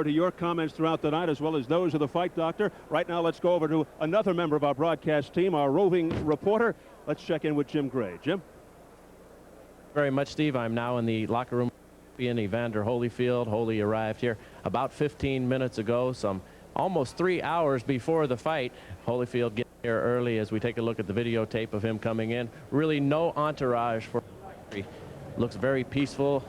forward to your comments throughout the night, as well as those of the fight doctor. Right now, let's go over to another member of our broadcast team, our roving reporter. Let's check in with Jim Gray. Jim? Very much, Steve. I'm now in the locker room in Evander Holyfield. Holy arrived here about 15 minutes ago, some almost 3 hours before the fight. Holyfield getting here early as we take a look at the videotape of him coming in. Really no entourage for him. Looks very peaceful.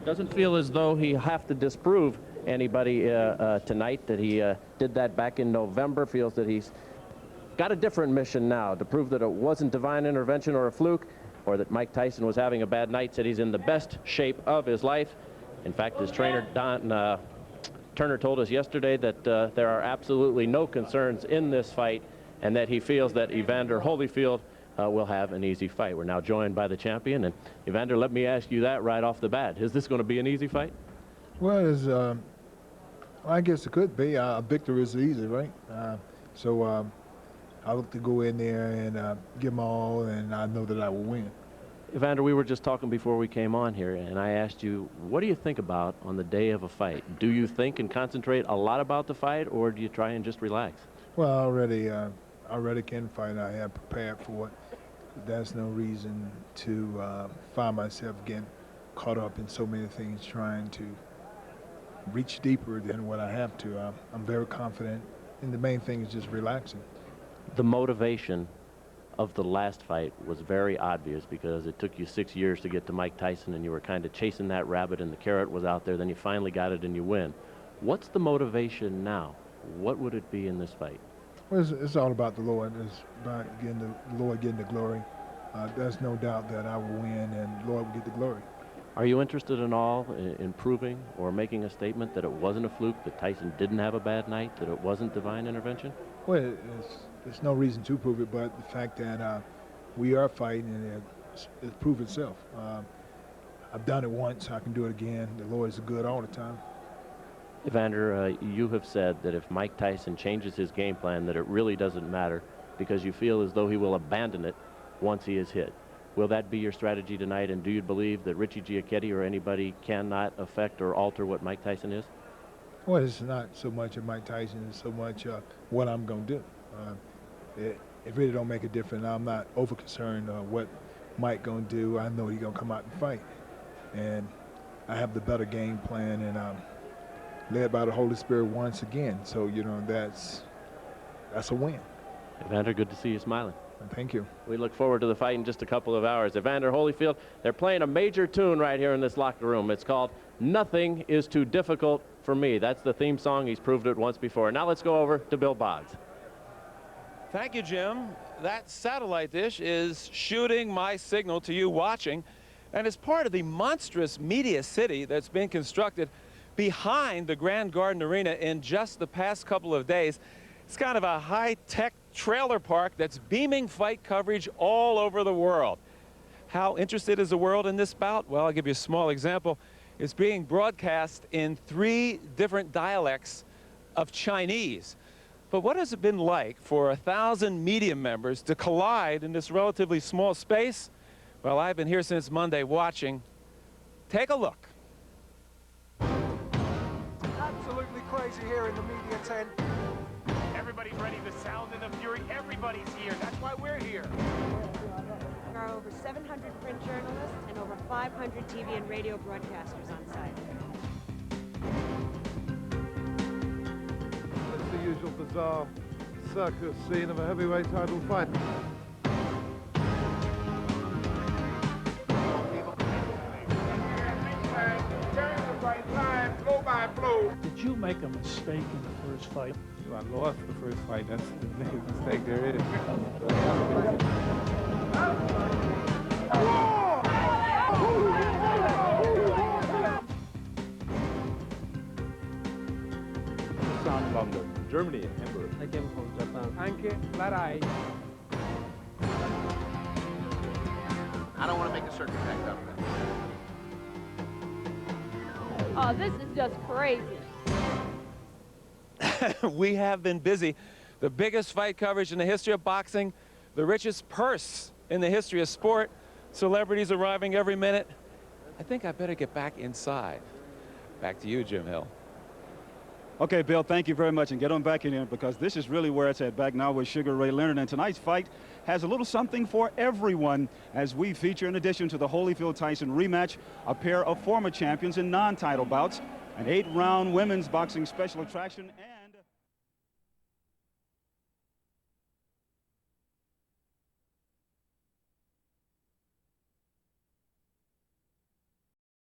Doesn't feel as though he have to disprove anybody tonight, that he did that back in November. Feels that he's got a different mission now to prove that it wasn't divine intervention or a fluke, or that Mike Tyson was having a bad night. Said he's in the best shape of his life. In fact, his trainer, Don Turner, told us yesterday that there are absolutely no concerns in this fight, and that he feels that Evander Holyfield will have an easy fight. We're now joined by the champion. And Evander, let me ask you that right off the bat. Is this going to be an easy fight? Well, I guess it could be. A victory is easy, right? So I look to go in there and give them all, and I know that I will win. Evander, we were just talking before we came on here, and I asked you, what do you think about on the day of a fight? Do you think and concentrate a lot about the fight, or do you try and just relax? Well, I already can fight. I have prepared for it. There's no reason to find myself getting caught up in so many things, trying to reach deeper than what I have to. I'm very confident, and the main thing is just relaxing. The motivation of the last fight was very obvious, because it took you 6 years to get to Mike Tyson, and you were kind of chasing that rabbit, and the carrot was out there. Then you finally got it and you win. What's the motivation now? What would it be in this fight? Well, it's all about the Lord. It's about getting the Lord getting the glory. There's no doubt that I will win, and the Lord will get the glory. Are you interested in all in proving or making a statement that it wasn't a fluke, that Tyson didn't have a bad night, that it wasn't divine intervention? Well, there's no reason to prove it, but the fact that we are fighting, and it proved itself. I've done it once. I can do it again. The Lord is good all the time. Evander, you have said that if Mike Tyson changes his game plan, that it really doesn't matter, because you feel as though he will abandon it once he is hit. Will that be your strategy tonight, and do you believe that Richie Giacchetti or anybody cannot affect or alter what Mike Tyson is? Well, it's not so much of Mike Tyson, it's so much what I'm going to do. It really don't make a difference. I'm not over concerned what Mike going to do. I know he's going to come out and fight, and I have the better game plan, and led by the Holy Spirit once again. So, you know, that's a win. Evander, good to see you smiling. Thank you. We look forward to the fight in just a couple of hours. Evander Holyfield, they're playing a major tune right here in this locker room. It's called Nothing Is Too Difficult for Me. That's the theme song. He's proved it once before. Now let's go over to Bill Boggs. Thank you, Jim. That satellite dish is shooting my signal to you watching, and it's part of the monstrous media city that's been constructed behind the Grand Garden Arena in just the past couple of days. It's kind of a high-tech trailer park that's beaming fight coverage all over the world. How interested is the world in this bout? Well, I'll give you a small example. It's being broadcast in 3 different dialects of Chinese. But what has it been like for 1,000 media members to collide in this relatively small space? Well, I've been here since Monday watching. Take a look. Absolutely crazy here in the media tent. Everybody's ready, the sound and the fury, everybody's here. That's why we're here. There are over 700 print journalists and over 500 TV and radio broadcasters on site. It's the usual bizarre circus scene of a heavyweight title fight. Did you make a mistake in the first fight? I lost the first fight. That's the biggest mistake there is. Sound from Germany, Hamburg. I came from Japan. Anche Larai. I don't want to make a circus act out of that. Oh, this is just crazy. We have been busy. The biggest fight coverage in the history of boxing, the richest purse in the history of sport, celebrities arriving every minute. I think I better get back inside. Back to you, Jim Hill. Okay, Bill, thank you very much, and get on back in here because this is really where it's at. Back now with Sugar Ray Leonard, and tonight's fight has a little something for everyone as we feature, in addition to the Holyfield-Tyson rematch, a pair of former champions in non-title bouts, an 8-round women's boxing special attraction, and